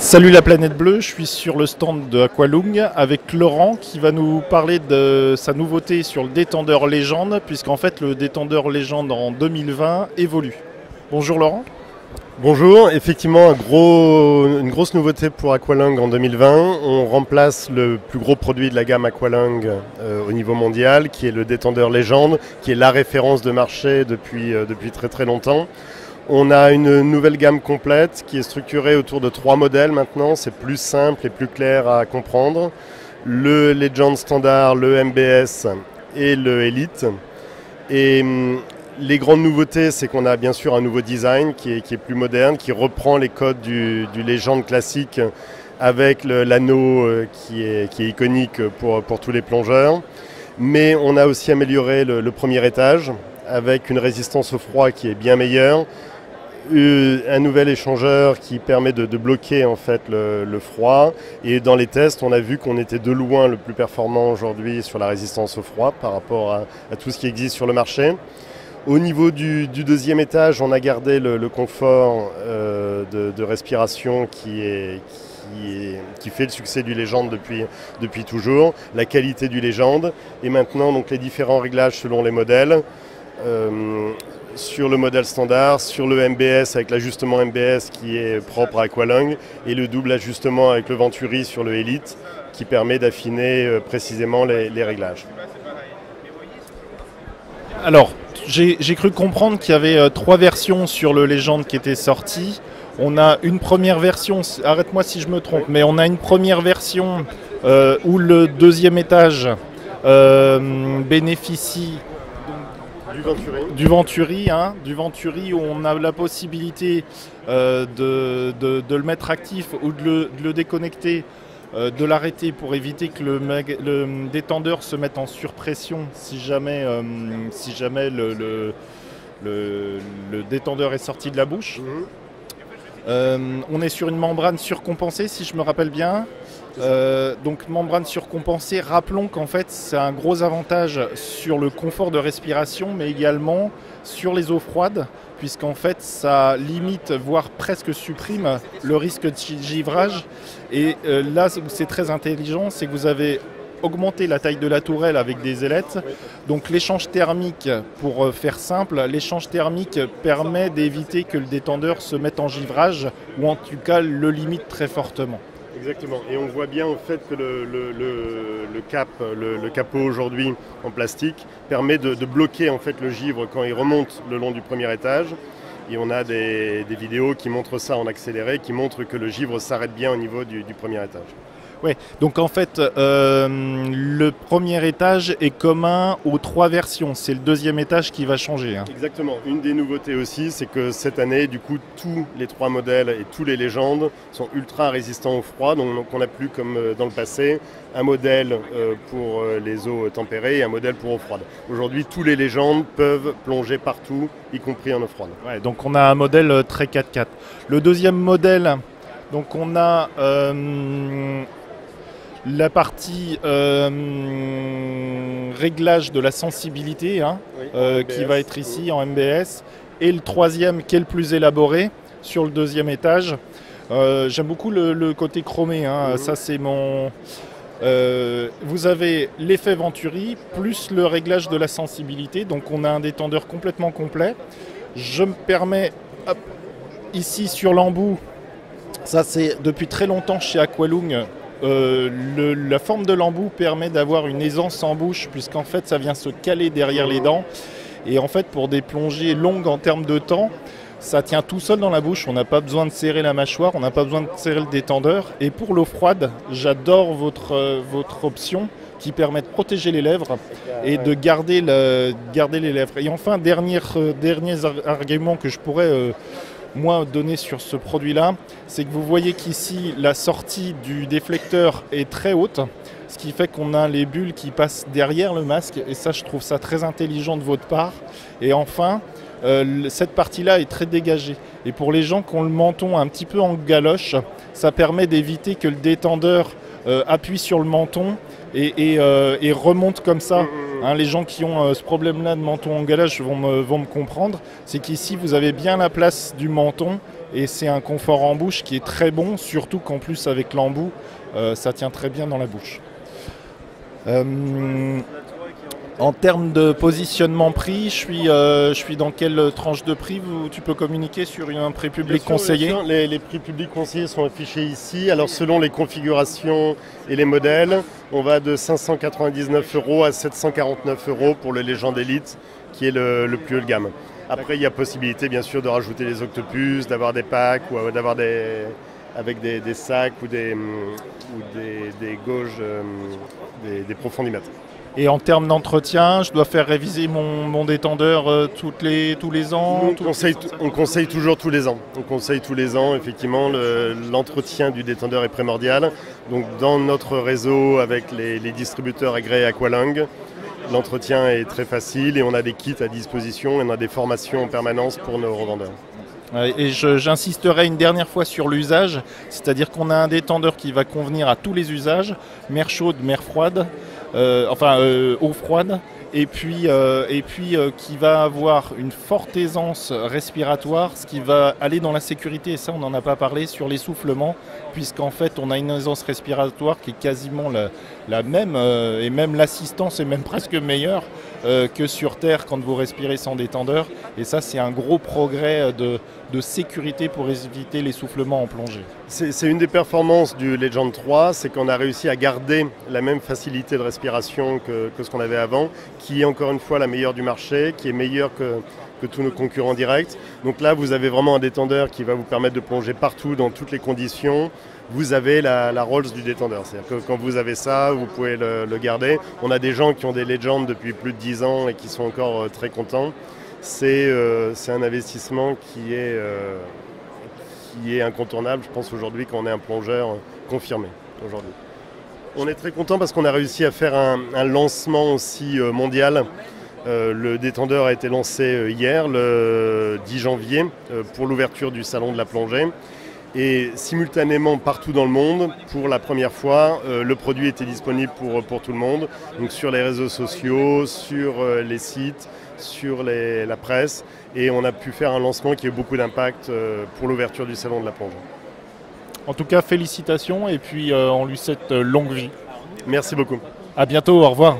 Salut la planète bleue, je suis sur le stand de Aqualung avec Laurent qui va nous parler de sa nouveauté sur le détendeur légende, puisqu'en fait le détendeur légende en 2020 évolue. Bonjour Laurent. Bonjour, effectivement une grosse nouveauté pour Aqualung en 2020. On remplace le plus gros produit de la gamme Aqualung au niveau mondial, qui est le détendeur légende, qui est la référence de marché depuis très très longtemps. On a une nouvelle gamme complète qui est structurée autour de 3 modèles maintenant. C'est plus simple et plus clair à comprendre. Le Legend Standard, le MBS et le Elite. Et les grandes nouveautés, c'est qu'on a bien sûr un nouveau design qui est plus moderne, qui reprend les codes du Legend classique avec l'anneau qui est iconique pour tous les plongeurs. Mais on a aussi amélioré le premier étage avec une résistance au froid qui est bien meilleure. Un nouvel échangeur qui permet de bloquer en fait le froid, et dans les tests on a vu qu'on était de loin le plus performant aujourd'hui sur la résistance au froid par rapport à tout ce qui existe sur le marché. Au niveau du deuxième étage, on a gardé le confort de respiration qui fait le succès du Legend depuis toujours, la qualité du Legend, et maintenant donc les différents réglages selon les modèles. Sur le modèle standard, sur le MBS avec l'ajustement MBS qui est propre à Aqualung, et le double ajustement avec le Venturi sur le Elite qui permet d'affiner précisément les réglages. Alors, j'ai cru comprendre qu'il y avait 3 versions sur le Legend qui étaient sorties. On a une première version, arrête-moi si je me trompe, mais on a une première version où le deuxième étage bénéficie du Venturi, où on a la possibilité de le mettre actif ou de le déconnecter, de l'arrêter pour éviter que le détendeur se mette en surpression si jamais le détendeur est sorti de la bouche. On est sur une membrane surcompensée si je me rappelle bien. Donc membrane surcompensée, rappelons qu'en fait c'est un gros avantage sur le confort de respiration, mais également sur les eaux froides, puisqu'en fait ça limite, voire presque supprime le risque de givrage. Et là où c'est très intelligent, c'est que vous avez augmenté la taille de la tourelle avec des ailettes. Donc l'échange thermique, pour faire simple, l'échange thermique permet d'éviter que le détendeur se mette en givrage, ou en tout cas le limite très fortement. Exactement, et on voit bien en fait que le capot aujourd'hui en plastique permet de bloquer en fait le givre quand il remonte le long du premier étage. Et on a des vidéos qui montrent ça en accéléré, qui montrent que le givre s'arrête bien au niveau du premier étage. Oui, donc en fait, le premier étage est commun aux 3 versions. C'est le deuxième étage qui va changer. Exactement. Une des nouveautés aussi, c'est que cette année, du coup, tous les 3 modèles et tous les légendes sont ultra résistants au froid. Donc on n'a plus, comme dans le passé, un modèle pour les eaux tempérées et un modèle pour eau froide. Aujourd'hui, tous les légendes peuvent plonger partout, y compris en eau froide. Ouais, donc on a un modèle très 4x4. Le deuxième modèle, donc on a la partie réglage de la sensibilité qui va être ici en MBS, et le troisième qui est le plus élaboré sur le deuxième étage. J'aime beaucoup le côté chromé, ça c'est mon... vous avez l'effet Venturi plus le réglage de la sensibilité, donc on a un détendeur complètement complet. Je me permets, ici sur l'embout, ça c'est depuis très longtemps chez Aqualung. La forme de l'embout permet d'avoir une aisance en bouche, puisqu'en fait ça vient se caler derrière les dents, et en fait pour des plongées longues en termes de temps, ça tient tout seul dans la bouche, on n'a pas besoin de serrer la mâchoire, on n'a pas besoin de serrer le détendeur. Et pour l'eau froide, j'adore votre option qui permet de protéger les lèvres et de garder les lèvres. Et enfin, dernier argument que je pourrais moi donner sur ce produit-là, c'est que vous voyez qu'ici la sortie du déflecteur est très haute, ce qui fait qu'on a les bulles qui passent derrière le masque, et ça je trouve ça très intelligent de votre part. Et enfin, cette partie-là est très dégagée, et pour les gens qui ont le menton un petit peu en galoche, ça permet d'éviter que le détendeur appuie sur le menton et remonte comme ça. Les gens qui ont ce problème-là de menton en galoche vont me comprendre. C'est qu'ici, vous avez bien la place du menton et c'est un confort en bouche qui est très bon, surtout qu'en plus avec l'embout, ça tient très bien dans la bouche. En termes de positionnement prix, je suis dans quelle tranche de prix tu peux communiquer sur un prix public conseillé? Les prix publics conseillés sont affichés ici. Alors selon les configurations et les modèles, on va de 599 € à 749 € pour le Legend Elite, qui est le plus haut de gamme. Après, il y a possibilité bien sûr de rajouter des octopus, d'avoir des packs ou d'avoir avec des sacs ou des gauges, des profondimètres. Et en termes d'entretien, je dois faire réviser mon détendeur tous les ans? On conseille toujours tous les ans. On conseille tous les ans, effectivement, l'entretien du détendeur est primordial. Donc dans notre réseau avec les distributeurs agréés Aqualung, l'entretien est très facile et on a des kits à disposition et on a des formations en permanence pour nos revendeurs. Et j'insisterai une dernière fois sur l'usage, c'est-à-dire qu'on a un détendeur qui va convenir à tous les usages, mer chaude, mer froide, eau froide, et puis qui va avoir une forte aisance respiratoire, ce qui va aller dans la sécurité, et ça on n'en a pas parlé, sur l'essoufflement, puisqu'en fait on a une aisance respiratoire qui est quasiment la même, et même l'assistance est même presque meilleure que sur Terre quand vous respirez sans détendeur, et ça c'est un gros progrès de sécurité pour éviter l'essoufflement en plongée. C'est une des performances du Legend 3, c'est qu'on a réussi à garder la même facilité de respiration que ce qu'on avait avant, qui est encore une fois la meilleure du marché, qui est meilleure que tous nos concurrents directs. Donc là, vous avez vraiment un détendeur qui va vous permettre de plonger partout, dans toutes les conditions. Vous avez la Rolls du détendeur, c'est-à-dire que quand vous avez ça, vous pouvez le garder. On a des gens qui ont des Legends depuis plus de 10 ans et qui sont encore très contents. C'est un investissement qui est incontournable, je pense, aujourd'hui, quand on est un plongeur confirmé aujourd'hui. On est très content parce qu'on a réussi à faire un lancement aussi mondial. Le détendeur a été lancé hier, le 10 janvier, pour l'ouverture du salon de la plongée. Et simultanément, partout dans le monde, pour la première fois, le produit était disponible pour tout le monde. Donc sur les réseaux sociaux, sur les sites, sur la presse. Et on a pu faire un lancement qui a eu beaucoup d'impact pour l'ouverture du salon de la plongée. En tout cas, félicitations et puis on lui souhaite longue vie. Merci beaucoup. À bientôt, au revoir.